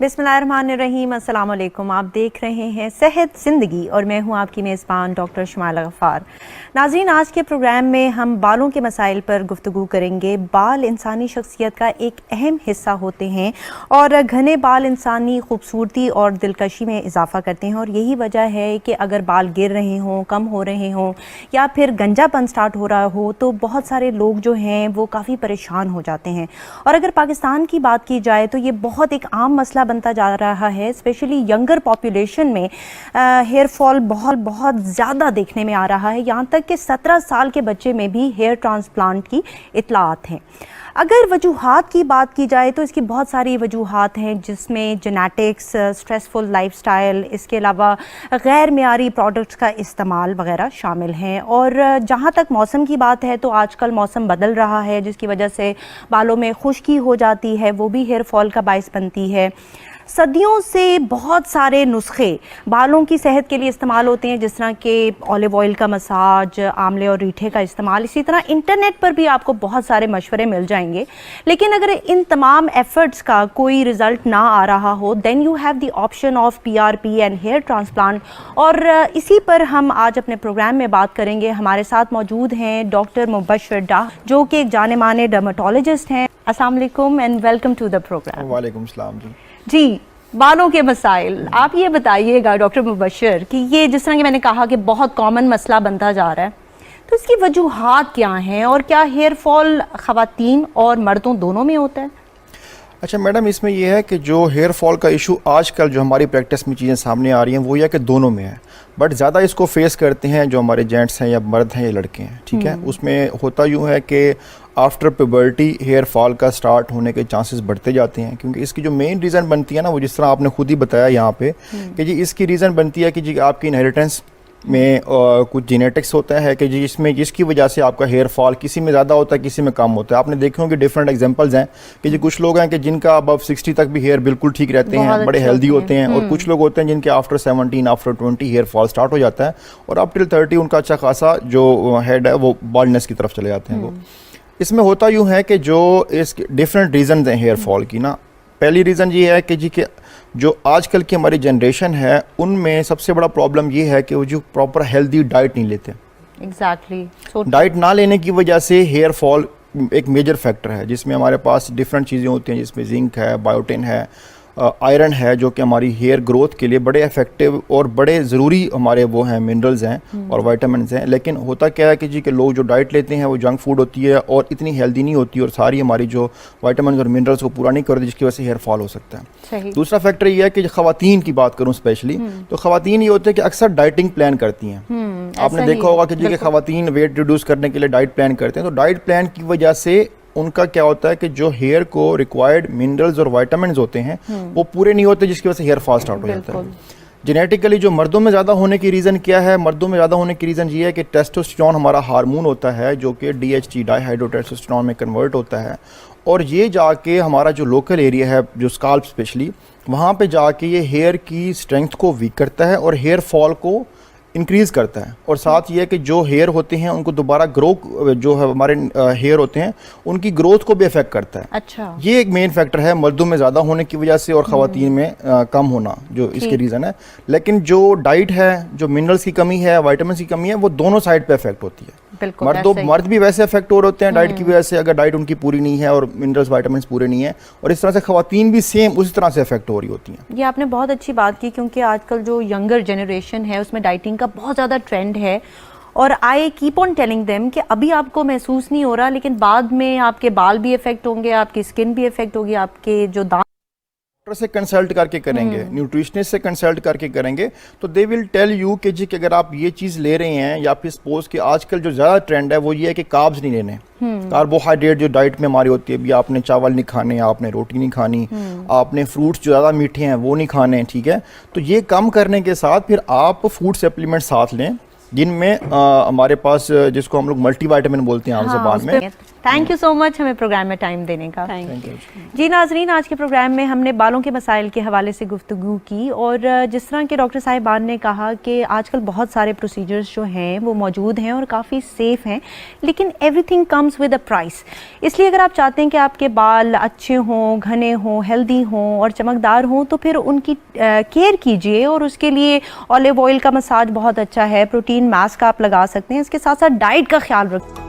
बिस्मिल्लाहिर्रहमानिर्रहीम, अस्सलाम वालेकुम। आप देख रहे हैं सेहत ज़िंदगी और मैं हूं आपकी मेज़बान डॉक्टर शुमाइला गफ़ार। नाज़रीन, आज के प्रोग्राम में हम बालों के मसाइल पर गुफ्तगू करेंगे। बाल इंसानी शख्सियत का एक अहम हिस्सा होते हैं और घने बाल इंसानी खूबसूरती और दिलकशी में इजाफ़ा करते हैं और यही वजह है कि अगर बाल गिर रहे हों, कम हो रहे हों या फिर गंजापन स्टार्ट हो रहा हो तो बहुत सारे लोग जो हैं वो काफ़ी परेशान हो जाते हैं। और अगर पाकिस्तान की बात की जाए तो ये बहुत एक आम मसला बनता जा रहा है। स्पेशली यंगर पॉपुलेशन में हेयर फॉल बहुत बहुत ज़्यादा देखने में आ रहा है। यहाँ तक कि 17 साल के बच्चे में भी हेयर ट्रांसप्लांट की इत्तलात हैं। अगर वजूहात की बात की जाए तो इसकी बहुत सारी वजूहात हैं, जिसमें जेनेटिक्स, स्ट्रेसफुल लाइफस्टाइल, इसके अलावा गैर मियारी प्रोडक्ट्स का इस्तेमाल वगैरह शामिल हैं। और जहाँ तक मौसम की बात है तो आजकल मौसम बदल रहा है जिसकी वजह से बालों में खुश्की हो जाती है, वो भी हेयर फॉल का बाइस बनती है। सदियों से बहुत सारे नुस्खे बालों की सेहत के लिए इस्तेमाल होते हैं, जिस तरह के ऑलिव ऑयल का मसाज, आंवले और रीठे का इस्तेमाल। इसी तरह इंटरनेट पर भी आपको बहुत सारे मशवरे मिल जाएंगे। लेकिन अगर इन तमाम एफर्ट्स का कोई रिज़ल्ट ना आ रहा हो then you have the option of PRP and hair transplant. और इसी पर हम आज अपने प्रोग्राम में बात करेंगे। हमारे साथ मौजूद हैं डॉक्टर मुबश्शिर डाह, जो कि एक जाने माने डर्मेटोलॉजिस्ट हैं। अस्सलाम वालेकुम and welcome to the program. वालेकुम सलाम जी, बालों के मसाइल, आप ये बताइएगा डॉक्टर मुबश्शिर कि ये जिस तरह कि मैंने कहा कि बहुत कॉमन मसला बनता जा रहा है, तो इसकी वजूहात क्या हैं और क्या हेयर फॉल ख़वातीन और मर्दों दोनों में होता है? अच्छा मैडम, इसमें यह है कि जो हेयर फॉल का इशू आजकल जो हमारी प्रैक्टिस में चीज़ें सामने आ रही हैं वो यह है कि दोनों में है, बट ज़्यादा इसको फेस करते हैं जो हमारे जेंट्स हैं या मर्द हैं या लड़के हैं, ठीक है। उसमें होता यूँ है कि आफ्टर प्यूबर्टी हेयर फॉल का स्टार्ट होने के चांसेस बढ़ते जाते हैं, क्योंकि इसकी जो मेन रीज़न बनती है ना, वो जिस तरह आपने खुद ही बताया यहाँ पे कि जी इसकी रीज़न बनती है कि जी आपकी इनहेरिटेंस में कुछ जेनेटिक्स होता है कि जिसमें जिसकी वजह से आपका हेयर फॉल किसी में ज़्यादा होता है, किसी में कम होता है। आपने देखे होंगे डिफरेंट एग्जांपल्स हैं कि जी कुछ लोग हैं कि जिनका अबव 60 तक भी हेयर बिल्कुल ठीक रहते हैं, बड़े हेल्दी होते हैं, और कुछ लोग होते हैं जिनके after 17 after 20 hair fall start हो जाता है और अप टिल 30 उनका अच्छा खासा जो हेड है वो बाल्डनेस की तरफ चले जाते हैं। वो इसमें होता यूँ है कि जो इस डिफरेंट रीज़न हैं हेयर फॉल की ना, पहली रीज़न ये है कि जी कि जो आजकल की हमारी जनरेशन है उनमें सबसे बड़ा प्रॉब्लम ये है कि वो जो प्रॉपर हेल्दी डाइट नहीं लेते। एग्जैक्टली डाइट ना लेने की वजह से हेयर फॉल एक मेजर फैक्टर है, जिसमें हमारे पास डिफरेंट चीज़ें होती हैं, जिसमें जिंक है, बायोटिन है, आयरन है, जो कि हमारी हेयर ग्रोथ के लिए बड़े इफेक्टिव और बड़े ज़रूरी हमारे वो हैं, मिनरल्स हैं और वाइटामिन हैं। लेकिन होता क्या है कि जी के लोग जो डाइट लेते हैं वो जंक फूड होती है और इतनी हेल्दी नहीं होती और सारी हमारी जो वाइटामिन और मिनरल्स को पूरा नहीं करती, जिसकी वजह से हेयर फॉल हो सकता है। दूसरा फैक्टर ये है कि ख़वातीन की बात करूँ स्पेशली, तो ख़वातीन ये होते हैं कि अक्सर डाइटिंग प्लान करती हैं। आपने देखा होगा कि जी के ख़वातीन वेट रिड्यूस करने के लिए डाइट प्लान करते हैं, तो डाइट प्लान की वजह से उनका क्या होता है कि जो हेयर को रिक्वायर्ड मिनरल्स और वाइटामिन होते हैं वो पूरे नहीं होते, जिसकी वजह से हेयर फॉल स्टार्ट हो जाता है। जेनेटिकली जो मर्दों में ज़्यादा होने की रीज़न क्या है? मर्दों में ज़्यादा होने की रीज़न ये है कि टेस्टोस्टेरोन हमारा हार्मोन होता है जो कि DHT डाईहाइड्रोटेस्टोस्टेरोन में कन्वर्ट होता है, और ये जाके हमारा जो लोकल एरिया है, जो स्काल्प स्पेशली, वहाँ पे जाके ये हेयर की स्ट्रेंथ को वीक करता है और हेयर फॉल को इंक्रीज़ करता है। और साथ ये कि जो हेयर होते हैं उनको दोबारा ग्रो, जो है हमारे हेयर होते हैं उनकी ग्रोथ को भी इफेक्ट करता है। अच्छा, ये एक मेन फैक्टर है मर्दों में ज़्यादा होने की वजह से और ख़वातीन में कम होना, जो इसके रीज़न है। लेकिन जो डाइट है, जो मिनरल्स की कमी है, वाइटामिन की कमी है, वो दोनों साइड पे इफेक्ट होती है। मर्द भी वैसे इफेक्ट हो रहे होते हैं डाइट की वजह से, अगर डाइट उनकी पूरी नहीं है और मिनरल्स वाइटामिन पूरे नहीं है, और इस तरह से ख़वातीन भी सेम उसी तरह से इफेक्ट हो रही होती हैं। ये आपने बहुत अच्छी बात की, क्योंकि आजकल जो यंगर जनरेशन है उसमें डाइटिंग का बहुत ज़्यादा ट्रेंड है और I keep on telling them कि अभी आपको महसूस नहीं हो रहा, लेकिन बाद में आपके बाल भी इफेक्ट होंगे, आपकी स्किन भी इफेक्ट होगी, आपके जो दांत डॉक्टर से कंसल्ट करके करेंगे, न्यूट्रिशनिस्ट से कंसल्ट करके करेंगे, तो दे विल टेल यू कि जी कि अगर आप ये चीज़ ले रहे हैं, या फिर सपोज कि आजकल जो ज़्यादा ट्रेंड है वो ये है कि कार्ब्स नहीं लेने। कार्बोहाइड्रेट जो डाइट में हमारी होती है, भी आपने चावल नहीं खाने, आपने रोटी नहीं खानी, आपने फ्रूट्स जो ज़्यादा मीठे हैं वो नहीं खाने, ठीक है। तो ये कम करने के साथ फिर आप फूड सप्लीमेंट साथ लें, जिनमें हमारे पास जिसको हम लोग मल्टीविटामिन बोलते हैं आम ज़बान में, थैंक यू सो मच हमें प्रोग्राम में टाइम देने का। Thank you. जी नाजरीन, आज के प्रोग्राम में हमने बालों के मसाइल के हवाले से गुफ्तगू की और जिस तरह के डॉक्टर साहिबान ने कहा कि आजकल बहुत सारे प्रोसीजर्स जो हैं वो मौजूद हैं और काफ़ी सेफ़ हैं, लेकिन everything comes with a price. इसलिए अगर आप चाहते हैं कि आपके बाल अच्छे हों, घने हों, हेल्दी हों और चमकदार हों, तो फिर उनकी केयर कीजिए और उसके लिए ऑलिव ऑयल का मसाज बहुत अच्छा है, प्रोटीन मास्क आप लगा सकते हैं, इसके साथ साथ डाइट का ख्याल रखें।